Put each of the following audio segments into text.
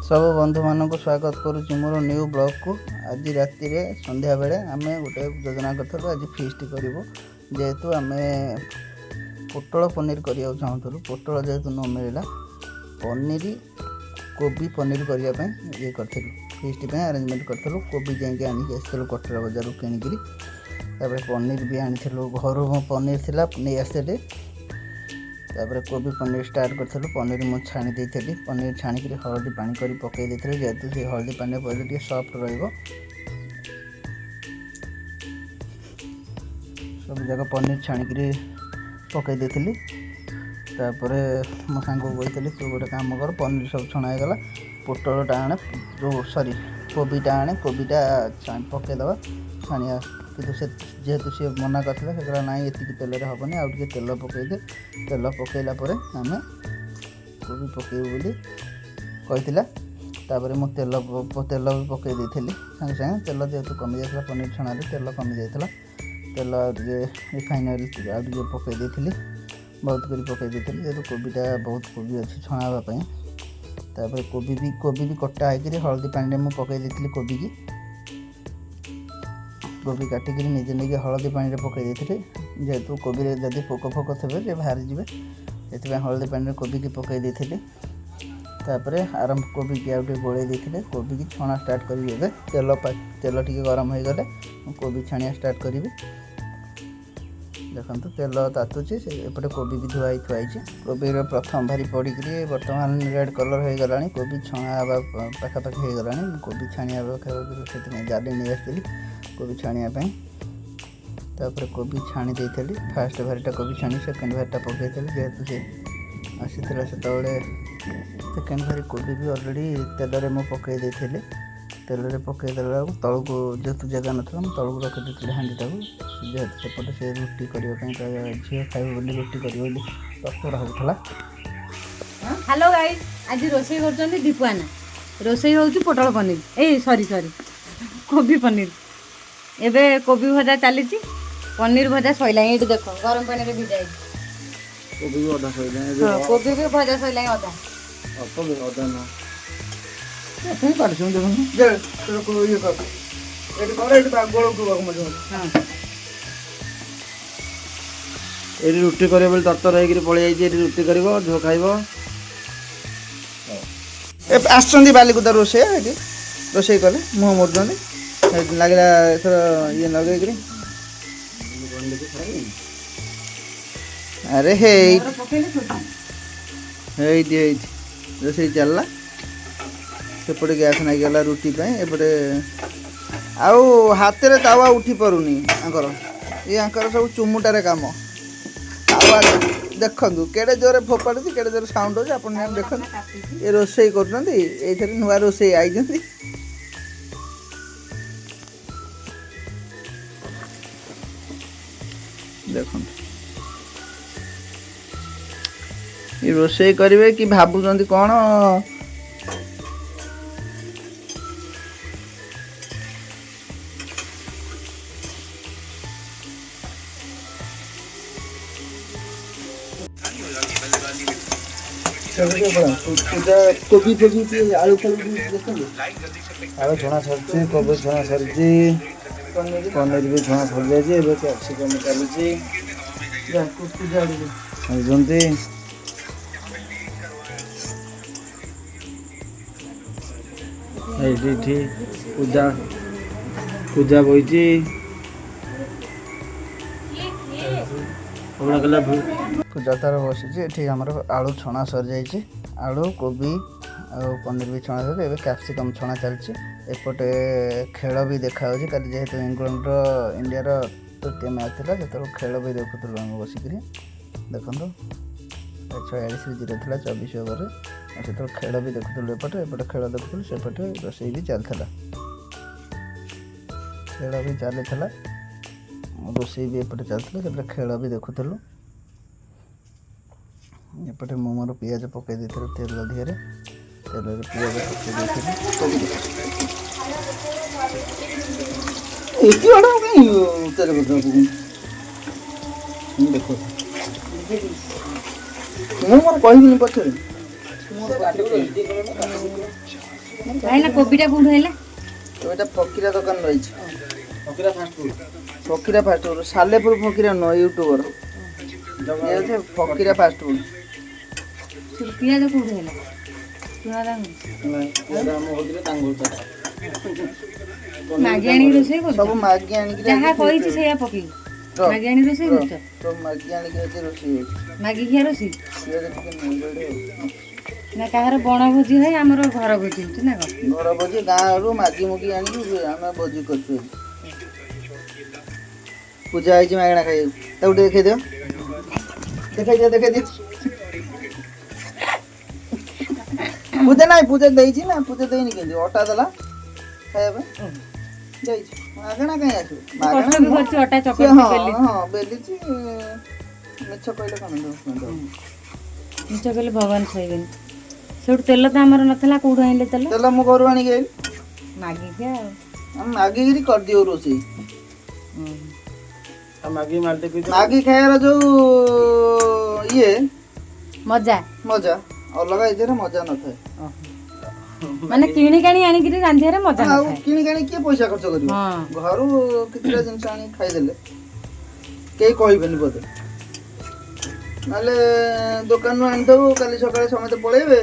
सब बंधु मान को स्वागत करुच्ची मोर न्यू ब्लॉग को। आज राति संध्या बेले आम गोटे योजना करूँ आज फीस्ट करूँ जेहेतु आम पोटल पनीर करने चाहूँ। पोटल जेहेतु न मिलला पनीर कोबी पनीर करने ये करूँ फीस्ट आरेंजमेंट करूँ। कोबी जाकि आनिक आसलु कटरा बजार किणिक पनीर भी आनी घर पनीर थी नहीं आसते तापर कोबी पनीर स्टार्ट करूँ। पनीर मुझे छाणी देती पनीर छाणिक हलदी पानी कर पकई देते जेहेतु से हलदी पानी पड़े सफ्ट रहा सब जगह पनीर छाणिक पकई देती। तापर मो सांग को कही तू गोटे काम कर पनीर सब छणागला पोटलटा आने जो सॉरी कोबीटा आने कोबीटा पकईदे छाणिया कि जेहेतु सी मना करते से ना ये तेल हेनी आउ तेल पकईदे तेल पकईला आम कोबी पकईबू बोली तापर मु तेल तेल भी पकई देती सागे सागे तेल जेहेतु कमी जाता पनीर छणा तेल कमी जाता तेल रिफाइन ऑयल आउ पकई देती बहुत कर पकई देती जेहेतु कोबीटा बहुत कोबी अच्छी छणावाई तापर कोबी भी कटा होकर हल्दी पानी में पकई देती कोबी की कोबी काटिक निजे निजे हलदी पानी पकई देते जेहेतु कोबी जदि पोक फोक थे बाहरी जी से हलदी पानी कोबी की पकई देते तापर आरंभ कोबी की आउटे गोले देते कोबी की छणा स्टार्ट करी तेल तेल टी गरम हो गले कोबी छाणिया स्टार्ट करी देखो तेल तातुचे एपटे कोबी भी धुआई थुआई कोबी प्रथम भारी पड़क बर्तमान रेड कलर हो गला कोबी छणा पाखापाखि हो गला कोबी छाणिया से जाली नहीं आसती कोबी छाणिया तापर कोबी छाणी देती फास्ट भारीटा कोबी छाणी सेकेंड भारीटा पकई जेहेतु से आसी से सेकेंड भारी कोबी भी अलरेडी तेल में पकई देती तेल पकईदेला तल को जेहेतु जगह नाला तलू रखी हांडीटा जेहेतु सेपटे से रुटी करने झील खाइब बोली रुटी कर तत्पर होता। हेलो गाइस आज रोषे कर दीपुआना रोषे हूँ पोटल पनीर ए सॉरी सॉरी कोबी पनीर एबे कोबी भजा चली पनीर भजा सैला ये देख गरम पानी भिजा कोबी भी भजा सैला अधा रुटी कर तरतर हो पलि रुटी कर झो खाइब आस बालिकुदा रोषे रोषे कले मुह मोड़ लगे एथर ये लगे अरे हे रोषे चलला सेपटे गैस नागला रुटी एपटे आउ हाथ में तावा उठी पारुनी आंकर सब चुमुटारे काम तावा देखु केड़े जोरे फोपाड़ी केड़े जोरे साउंड हो आप देखो ये रोषे कर नुआ रोषे आई देखो ये रोषे करेंगे कि भावुं कौन कोबी फोबी आलू फलू आलू छणा सर कोबी छणा सरी पनीर भी छणा सर जाए कैप्सिकम चलुची पूजा पूजा बही पूजा तार बसी आमर आलू छणा सर जाइए आलू कोबी आ पनीर भी छणा सर ए कैप्सिकम छणा चलती एपटे खेल भी देखा कल जेहेतु इंग्लैंड इंडिया तृतीय मैच था जो खेल भी देखुलु आम बसिक देखो 46-0 था 24 ओवर से खेल भी देखुलु एपटे खेल देखुलु सेपटे रोषे भी चलता खेल भी चली रोषे भी एपटे चलता से खेल भी देखुलु एपटे मो मोर पियाज पकई देते तेल दिहरे तेल पियाज पकई देखो ମୁଁ ମୋର କହିବିନି ପଛରେ ଭାଇନା କୋବିଟା କୋଉଠୁ ହେଲା? ଏଇଟା ଫକିରା ଦୋକାନ ରହିଛି। ଫକିରା ଫାଷ୍ଟଫୁଡ ସାଲେପୁର ଫକିରା ନୁହଁ ୟୁଟ୍ୟୁବର। ଇଏ ହଉଛି ଫକିରା ଫାଷ୍ଟଫୁଡ। ପିଆଜ କୋଉଠୁ ହେଲା? ମାଗି ଆଣିକି ରୋଷେଇ କରୁଛ? ସବୁ ମାଗି ଆଣିକି ଯାହା କହିଛି ସେଇଆ ପକେଇ ମାଗି ଆଣିକି ରୋଷେଇ କରୁଛ? ସବୁ ମାଗି ଆଣିକି ଆଜି ରୋଷେଇ ହଉଛି। ମାଗି ଖିଆ ରୋଷେଇ ପିଆଜ ଟିକେ ନେଇଗଲେ ନା କାହାର ବଣ ଭୋଜି ହୁଏ, ଆମର ଘର ଭୋଜି ହଉଛି ନା କଣ? ଘର ଭୋଜି ଗାଁରୁ ମାଗି ମୁଗି ଆଣିକି ଆମେ ଭୋଜି କରୁଛୁ। ପୂଜା ହେଇଛି ମାଗଣା ଖାଇବାକୁ। ତାକୁ ଟିକେ ଦେଖେଇ ଦିଅ। ପୂଜା ନାହିଁ, ପୂଜା ଦେଇଛି ନା, ପୂଜା ଦେଇନି କେମିତି? ଅଟା ଦେଲା ଖାଇବା ପାଇଁ ଦେଇଛି। ମାଗଣା କାହିଁ ଆସିବ? ମାଗଣା ବି କରିଛି ଅଟା ଚକଟି ହଁ ବେଲିଛି। ମିଛ କହିଲେ କଣ ମିଛ କହିଲେ ଭଗବାନ ଖାଇବେନି। ସେଠୁ ତେଲ ତ ଆମର ନଥିଲା, କୋଉଠୁ ଆଣିଲେ ତେଲ? ତେଲ ମୁଁ ଘରୁ ଆଣିକି ଆଇଲି। ମାଗିକି ଆଉ ଆମେ ମାଗିକିରି କରିଦିଉ ରୋଷେଇ। ମାଗି ଖାଇବାର ଯୋଉ ଇଏ ମଜା ଅଲଗା, ଏଥିରେ ମଜା ନଥାଏ। ମାନେ କିଣିକି ଆଣିକିରି ରାନ୍ଧିବାରେ ମଜା ଆଉ ନଥାଏ। କିଣିକି ଆଣି କିଏ ପଇସା ଖର୍ଚ୍ଚ କରିବ? ଘରୁ କିଛିଟା ଜିନିଷ ଆଣି ଖାଇଦେଲେ କେହି କହିବେନି ବୋଧେ। ନହେଲେ ଦୋକାନରୁ ଆଣିଦବୁ, କାଲି ସକାଳେ ସମସ୍ତେ ପଳେଇବେ,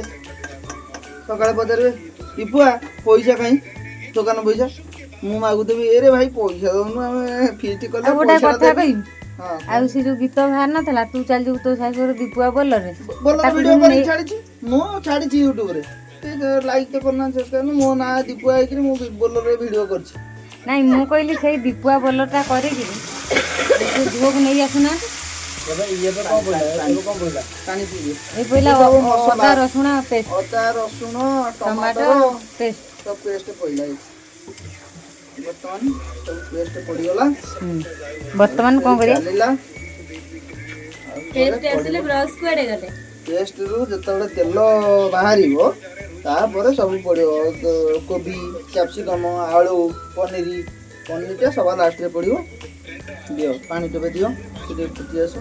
ସକାଳେ ପଚାରିବେ ଟିପୁଆ ପଇସା କାହିଁ? ଦୋକାନ ପଇସା ମୁଁ ମାଗୁଥିବି, ଏରେ ଭାଇ ପଇସା ଦଉନୁ, ଆମେ ଫିଷ୍ଟ କଲେ ଗୋଟେ କଥା କହିବି, ହଁ। ଆଉ ସେ ଯୋଉ ଗୀତ ବାହାର ନଥିଲା, ତୁ ଚାଲି ଯିବୁ ତୋ ଶାଶୁର ଦୀପୁଆ ବୋଲରେ ଭିଡିଓ କରି ଛାଡିଛି। ମୁଁ ଛାଡିଛି ୟୁଟ୍ୟୁବରେ। ଲାଇକ୍ ତ କରୁନାହାନ୍ତି, ସବସ୍କ୍ରାଇବ। ମୋ ନାଁ ଦୀପୁଆ ହେଇକିରି ମୁଁ ବୋଲରରେ ଭିଡିଓ କରିଛି। ନାଇଁ ମୁଁ କହିଲି ସେଇ ଦୀପୁଆ ବୋଲରଟା କରିକିରି ଝିଅକୁ ନେଇ ଆସୁନାହାନ୍ତି। ଏଇ ପଇଲା ଅଦା ରସୁଣ ପେଷ୍ଟ, ଟମାଟୋ ପେଷ୍ଟ, ସବୁ ପେଷ୍ଟ ପଇଲା। ବର୍ତ୍ତମାନ ସବୁ ପେଷ୍ଟ ପଡିଗଲା। ବର୍ତ୍ତମାନ କଣ କରିବା? ପେଷ୍ଟରୁ ଯେତେବେଳେ ତେଲ ବାହାରିବ, ତାପରେ ସବୁ ପଡ଼ିବ। କୋବି, କ୍ୟାପ୍ସିକମ, ଆଳୁ, ପନିରଟା ସବା ଲାଷ୍ଟରେ ପଡ଼ିବ। ଦିଅ ପାଣି ଟୋପେ ଦିଅ, ଟିକେ ଫୁଟି ଆସ,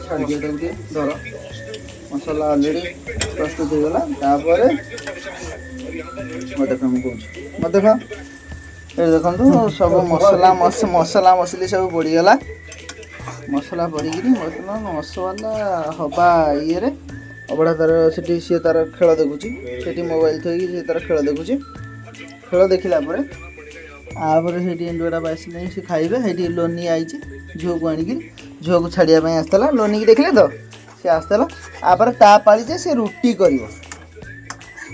ଛାଡ଼ିଦିଅ ତାକୁ ଟିକେ। ଧର ମସଲା ଅଲରେଡ଼ି ପ୍ରସ୍ତୁତ ହେଇଗଲା। ତାପରେ ଦେଖ, ମୁଁ କହୁଛି ଦେଖ, ଏଠି ଦେଖନ୍ତୁ ସବୁ ମସଲା ମସଲି ସବୁ ପଡ଼ିଗଲା। ମସଲା ପଡ଼ିକିରି ବର୍ତ୍ତମାନ ମସଲା ହବା ଇଏରେ ଅବଢ଼ା ତାର ସେଠି ସିଏ ତାର ଖେଳ ଦେଖୁଛି। ସେଠି ମୋବାଇଲ ଥୋଇକି ସିଏ ତାର ଖେଳ ଦେଖୁଛି। ଖେଳ ଦେଖିଲା ପରେ ତାପରେ ସେଇଠି ଏଣ୍ଡୁଅଟା ବାସିଲେ ସେ ଖାଇବେ। ସେଇଠି ଲୋନି ଆଇଛି ଝିଅକୁ ଆଣିକି, ଝିଅକୁ ଛାଡ଼ିବା ପାଇଁ ଆସିଥିଲା। ଲୋନିକି ଦେଖିଲେ ତ, ସେ ଆସିଥିଲା। ତାପରେ ତା ପାଳି ଯେ ସେ ରୁଟି କରିବ।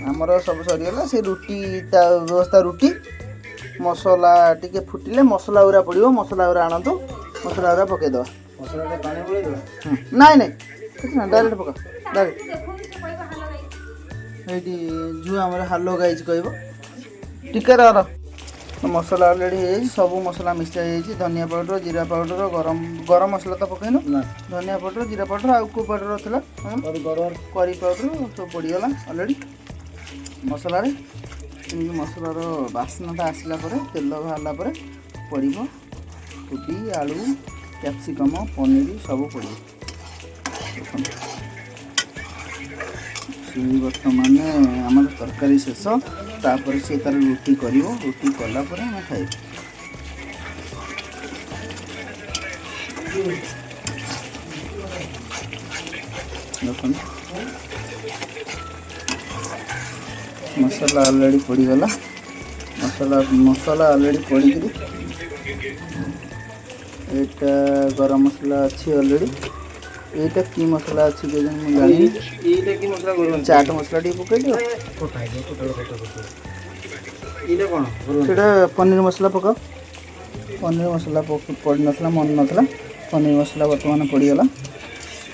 ଆମର ସବୁ ସରିଗଲା। ସେ ରୁଟି, ତା ବ୍ୟବସ୍ଥା ରୁଟି। ମସଲା ଟିକେ ଫୁଟିଲେ ମସଲା ଗୁରା ପଡ଼ିବ। ମସଲା ଗୁରା ଆଣନ୍ତୁ, ମସଲା ଗୁରା ପକେଇଦେବା। ନାଇଁ କିଛି ନା, ଡାଇରେକ୍ଟ ପକା, ଡାଇରେକ୍ଟ। ଏଇଠି ଝିଅ ଆମର ହାଲୋ ଗାଇଛି କହିବ। ଟିକେ ରହ। ମସଲା ଅଲରେଡ଼ି ହେଇଯାଇଛି, ସବୁ ମସଲା ମିଶା ହେଇଯାଇଛି। ଧନିଆ ପାଉଡ଼ର, ଜିରା ପାଉଡ଼ର, ଗରମ ମସଲା ତ ପକେଇନୁ। ଧନିଆ ପାଉଡ଼ର, ଜିରା ପାଉଡ଼ର, ଆଉ କେଉଁ ପାଉଡ଼ର ଥିଲା? କରି ପାଉଡ଼ର ସବୁ ପଡ଼ିଗଲା ଅଲରେଡ଼ି ମସଲାରେ। ଏମିତି ମସଲାର ବାସ୍ନାଟା ଆସିଲା ପରେ, ତେଲ ବାହାରିଲା ପରେ ପଡ଼ିବ କୋବି, ଆଳୁ, କ୍ୟାପ୍ସିକମ, ପନିର ସବୁ ପଡ଼ିବ। ବର୍ତ୍ତମାନ ଆମର ତରକାରୀ ଶେଷ। ତାପରେ ସେ ତାର ରୁଟି କରିବ। ରୁଟି କଲା ପରେ ଆମେ ଖାଇବୁ। ଦେଖନ୍ତୁ ମସଲା ଅଲରେଡ଼ି ପଡ଼ିଗଲା। ମସଲା ଅଲରେଡ଼ି ପଡ଼ିକିରି, ଏଇଟା ଗରମ ମସଲା ଅଛି ଅଲରେଡ଼ି। এইটা কি মশলা আছে যে ମୁଁ ଜାଣିନି। এইটা কি মশলা করব? চাট মশলা ଟିକେ ପକେଇଦିଅ। এইটা କ'ଣ? ସେଟା ପନିର ମସଲା ପକାଅ। ପନିର ମସଲା ପଡ଼ିନଥିଲା, ମନେ ନଥିଲା। ପନିର ମସଲା ବର୍ତ୍ତମାନ ପଡ଼ିଗଲା।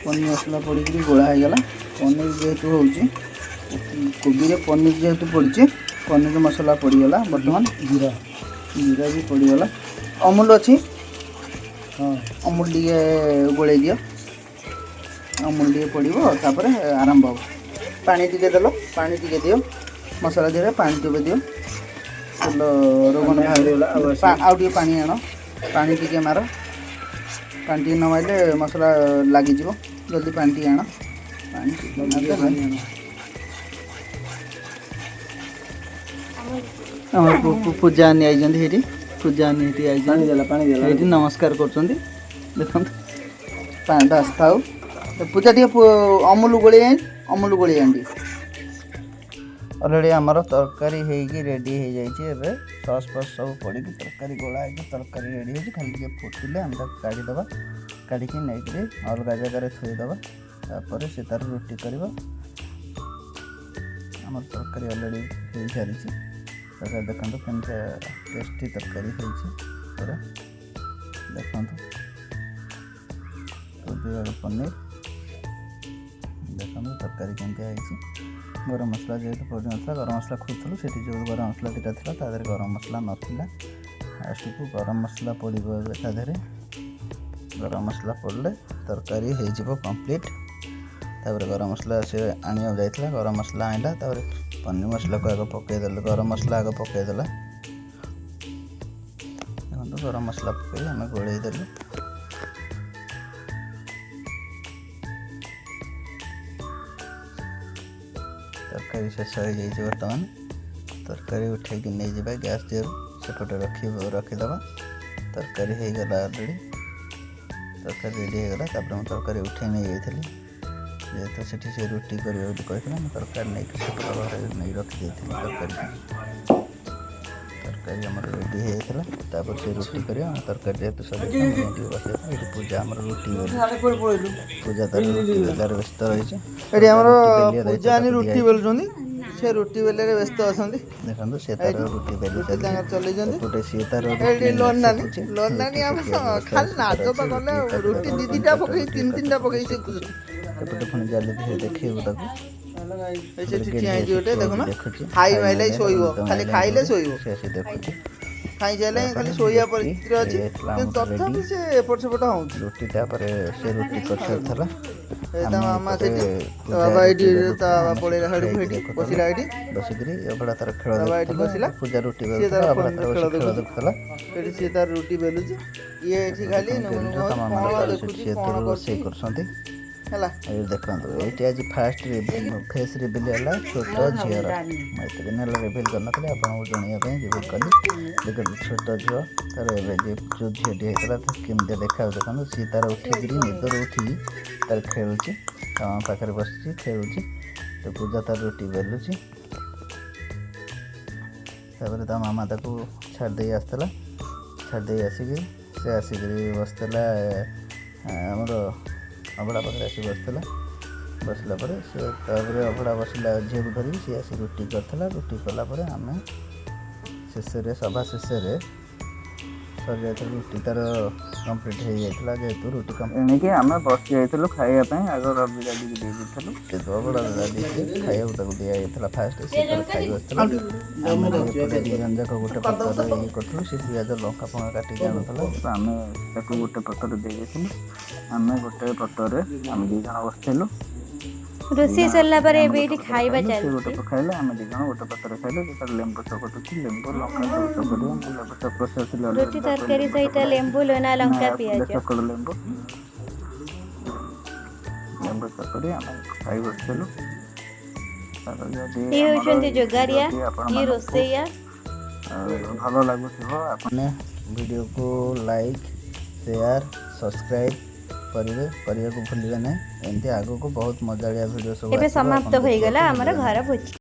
ପନିର ମସଲା ପଡ଼ିକିରି ଗୋଳା ହେଇଗଲା। ପନିର ଯେହେତୁ ହେଉଛି, କୋବିରେ ପନିର ଯେହେତୁ ପଡ଼ିଛି, ପନିର ମସଲା ପଡ଼ିଗଲା। ବର୍ତ୍ତମାନ ଜିରା ବି ପଡ଼ିଗଲା। ଅମୁଲ ଅଛି, ଅମୁଲ ଟିକେ ଗୋଳେଇ ଦିଅ। ଅମୁଲ ଟିକେ ପଡ଼ିବ, ତାପରେ ଆରମ୍ଭ ହେବ। ପାଣି ଟିକେ ଦେଲ, ପାଣି ଟିକେ ଦିଅ। ମସଲା ଦେହରେ ପାଣି ଟିକେ ଦିଅ। ତେଲ ରୋଗନ ବାହାରିଗଲା। ଆଉ ଟିକେ ପାଣି ଆଣ, ପାଣି ଟିକେ ମାର। ପାଣି ଟିକେ ନ ମାରିଲେ ମସଲା ଲାଗିଯିବ। ଜଲ୍ଦି ପାଣି ଟିକେ ଆଣ। ପାଣି ଟିକେ ଆଣ। ଆମର ପୂଜା ଆନି ଆଇଛନ୍ତି ସେଇଠି ପୂଜା ଆନି ଏଠି ଆଇଛନ୍ତି ନମସ୍କାର କରୁଛନ୍ତି ଦେଖନ୍ତୁ ବାସ୍ ଥାଉ ପୂଜା ଟିକେ ଅମୁଲ ଗୋଳି ଆଣି ଅଲରେଡ଼ି ଆମର ତରକାରୀ ହେଇକି ରେଡ଼ି ହେଇଯାଇଛି ଏବେ ସସ୍ ଫସ୍ ସବୁ ପଡ଼ିକି ତରକାରୀ ଗୋଳା ହେଇକି ତରକାରୀ ରେଡ଼ି ହେଇଛି ଖାଲି ଟିକେ ଫୁଟିଲେ ଆମେ ତାକୁ କାଢ଼ିଦେବା କାଢ଼ିକି ନେଇକରି ଅଲଗା ଜାଗାରେ ଥୋଇଦେବା ତାପରେ ସେ ତାର ରୁଟି କରିବ ଆମର ତରକାରୀ ଅଲରେଡ଼ି ହେଇସାରିଛି ତରକାରୀ ଦେଖନ୍ତୁ କେମିତି ଟେଷ୍ଟି ତରକାରୀ ହେଇଛି ପୁରା ଦେଖନ୍ତୁ କୋବି ଆଳୁ ପନିର ଦେଖନ୍ତୁ ତରକାରୀ କେମିତି ହେଇଛି ଗରମ ମସଲା ଯେହେତୁ ପଡ଼ିନଥିଲା ଗରମ ମସଲା ଖୋଜୁଥିଲୁ ସେଠି ଯେଉଁ ଗରମ ମସଲା ଦୁଇଟା ଥିଲା ତା ଦେହରେ ଗରମ ମସଲା ନଥିଲା ଲାଷ୍ଟକୁ ଗରମ ମସଲା ପଡ଼ିବ ଏବେ ତା ଦେହରେ ଗରମ ମସଲା ପଡ଼ିଲେ ତରକାରୀ ହେଇଯିବ କମ୍ପ୍ଲିଟ୍ ତାପରେ ଗରମ ମସଲା ସେ ଆଣିବାକୁ ଯାଇଥିଲା ଗରମ ମସଲା ଆଣିଲା ତାପରେ ପନିର ମସଲାକୁ ଆଗ ପକାଇଦେଲେ ଗରମ ମସଲା ଆଗ ପକାଇଦେଲା ଦେଖନ୍ତୁ ଗରମ ମସଲା ପକାଇ ଆମେ ଗୋଳେଇ ଦେଲୁ ତରକାରୀ ଶେଷ ହେଇଯାଇଛି ବର୍ତ୍ତମାନ ତରକାରୀ ଉଠେଇକି ନେଇଯିବା ଗ୍ୟାସ୍ ଦିହରୁ ସେପଟେ ରଖିଦେବା ତରକାରୀ ହେଇଗଲା ଅଲରେଡ଼ି ତରକାରୀ ରେଡ଼ି ହେଇଗଲା ତାପରେ ମୁଁ ତରକାରୀ ଉଠେଇ ନେଇଯାଇଥିଲି ଯେହେତୁ ସେଠି ସେ ରୁଟି କରିବ ବୋଲି କହିଥିଲା ମୁଁ ତରକାରୀ ନେଇକି ସେପଟ ଘରେ ନେଇ ରଖିଦେଇଥିଲି ତରକାରୀ ଆମର ରେଡ଼ି ହେଇଯାଇଥିଲା ତାପରେ ସେ ରୁଟି କରିବା ଆମ ତରକାରୀ ଯେହେତୁ ସରିଯାଇଥିଲା ମୁଁ ଟିକେ ବସିବା ଏଠି ପୂଜା ଆମର ରୁଟି ପୂଜା ତାର ରୁଟି ବେଲାରେ ବ୍ୟସ୍ତ ରହିଛି ଏଠି ଆମର ପୂଜା ଆଣି ରୁଟି ବେଲୁଛନ୍ତି ସେ ରୁଟି ବେଲାରେ ବ୍ୟସ୍ତ ଅଛନ୍ତି ଦେଖନ୍ତୁ ସେ ତାର ରୁଟି ବେଲି ଚଲେଇଛନ୍ତି ଏପଟେ ସିଏ ତାର ରୁଟି ଦିଟା ପକେଇ ତିନିଟା ପକେଇ ଶିଖୁଛନ୍ତି ଏପଟେ ପୁଣି ଜାଲି ଧୀରେ ଦେଖେଇବୁ ତାକୁ ଦେଖୁଛି ଖାଇ ମାଇଲେ ଶୋଇବ ଖାଲି ଖାଇଲେ ଶୋଇବ ସେ ଦେଖୁଛି ଖାଇସାରିଲେ ଖାଲି ଶୋଇବା ପରିସ୍ଥିତିରେ ଅଛି କିନ୍ତୁ ତଥାପି ସେ ଏପଟ ସେପଟ ହେଉଛି ରୁଟି ତାପରେ ସେ ରୁଟି କରିସାରିଥିଲା ତା ମାମା ସେଠି ତା ବାବା ଏଇଠି ତା ବାବା ପଳେଇଲା ସାଡ଼କୁ ଏଇଠି ବସିଲା ଏଇଠି ବସିକିରି ଅଭଡ଼ା ତାର ଖେଳ ଏଇଠି ବସିଲା ପୂଜା ରୁଟି ଖେଳ ଦେଖୁଥିଲା ଏଠି ସିଏ ତାର ରୁଟି ବେଲୁଛି ଇଏ ଏଠି ଖାଲି ଦେଖୁଛି କ'ଣ ରୋଷେଇ କରୁଛନ୍ତି ହେଲା ଏଇ ଦେଖନ୍ତୁ ଏଇଠି ଆଜି ଫାଷ୍ଟ ଫେସ୍ ରିଭିଲ୍ ହେଲା ଛୋଟ ଝିଅର ମୁଁ ଏତେ ଦିନ ହେଲା ରିଭିଲ୍ କରିନଥିଲି ଆପଣଙ୍କୁ ଜଣାଇବା ପାଇଁ ରିଭିଲ୍ କଲି ଦେଖନ୍ତୁ ଛୋଟ ଝିଅ ତାର ଏବେ ଯେଉଁ ଝିଅଟି ହେଇଥିଲା କେମିତି ଦେଖାଯାଉ ଦେଖନ୍ତୁ ସିଏ ତାର ଉଠିକିରି ନିଦରୁ ଉଠିକି ତାର ଖେଳୁଛି ତା ମାମା ପାଖରେ ବସିଛି ଖେଳୁଛି ତ ପୂଜା ତାର ରୁଟି ବେଲୁଛି ତାପରେ ତା ମାମା ତାକୁ ଛାଡ଼ିଦେଇ ଆସିଥିଲା ଛାଡ଼ିଦେଇ ଆସିକି ସେ ଆସିକିରି ବସିଥିଲା ଆମର ଅଭଡ଼ା ପାଖରେ ଆସି ବସିଲା ପରେ ସେ ତାପରେ ଅଭଡ଼ା ବସିଲା ଝିଅକୁ ଧରିକି ସିଏ ଆସି ରୁଟି କରିଥିଲା ରୁଟି କଲା ପରେ ଆମେ ଶେଷରେ ସଭା ଶେଷରେ ସରିଯାଇଥିଲା ରୁଟି ତାର କମ୍ପ୍ଲିଟ୍ ହେଇଯାଇଥିଲା ଯେହେତୁ ରୁଟି ଏଣିକି ଆମେ ବସି ଯାଇଥିଲୁ ଖାଇବା ପାଇଁ ଆଗ ରବି ଗାଡ଼ିକି ଦେଇ ଦେଇଥିଲୁ କିନ୍ତୁ ଅଭଡ଼ା ଦେଇକି ଖାଇବାକୁ ତାକୁ ଦିଆଯାଇଥିଲା ଫାଷ୍ଟ ସେ ଖାଇ ବସିଥିଲା ଆମେ ଏପଟେ ଦୁଇ ଜଣ ଯାକ ଗୋଟେ ପତ୍ରରେ ଇଏ କରିଥିଲୁ ସେ ପିଆଜ ଲଙ୍କା ଫଙ୍କା କାଟିକି ଆଣୁଥିଲା ତ ଆମେ ତାକୁ ଗୋଟେ ପତ୍ରରେ ଦେଇ ଦେଇଥିଲୁ ଆମେ ଗୋଟେ ପତ୍ରରେ ଆମେ ଦୁଇ ଜଣ ବସିଥିଲୁ ରୋଷେଇ ସରିଲା ପରେ ଏବେ ଏଠି ଖାଇବା ଚାଲିଛି ଗୋଟେ ଖାଇଲେ ଆମେ ଦୁଇ ଜଣ ଗୋଟେ ପତ୍ରରେ ଖାଇଲୁ ତାର ଲେମ୍ବୁ ଚକଟୁଛି ଲେମ୍ବୁ ଲଙ୍କା ସବୁ ଚକଟିବ ଲେମ୍ବୁ ଚକଟି ରୁଟି ତରକାରୀ ସହିତ ଲେମ୍ବୁ ଲୁଣ ଲଙ୍କା ପିଆଜ ଚକଟ ଲେମ୍ବୁ ଚକଟି ଆମେ ଖାଇ ବସିଥିଲୁ ଇଏ ହେଉଛନ୍ତି ଯୋଗାରିଆ ଇଏ ରୋଷେଇଆ ଭଲ ଲାଗୁଥିବ ଆପଣ ଭିଡ଼ିଓକୁ ଲାଇକ୍ ସେୟାର ସବସ୍କ୍ରାଇବ୍ କରିବାକୁ ଭୁଲିବେ ନାହିଁ ଏମିତି ଆଗକୁ ବହୁତ ମଜାଳିଆ ଭିଡ଼ିଓ ସବୁ ଏବେ ସମାପ୍ତ ହୋଇଗଲା ଆମର ଘର ଭୋଜି।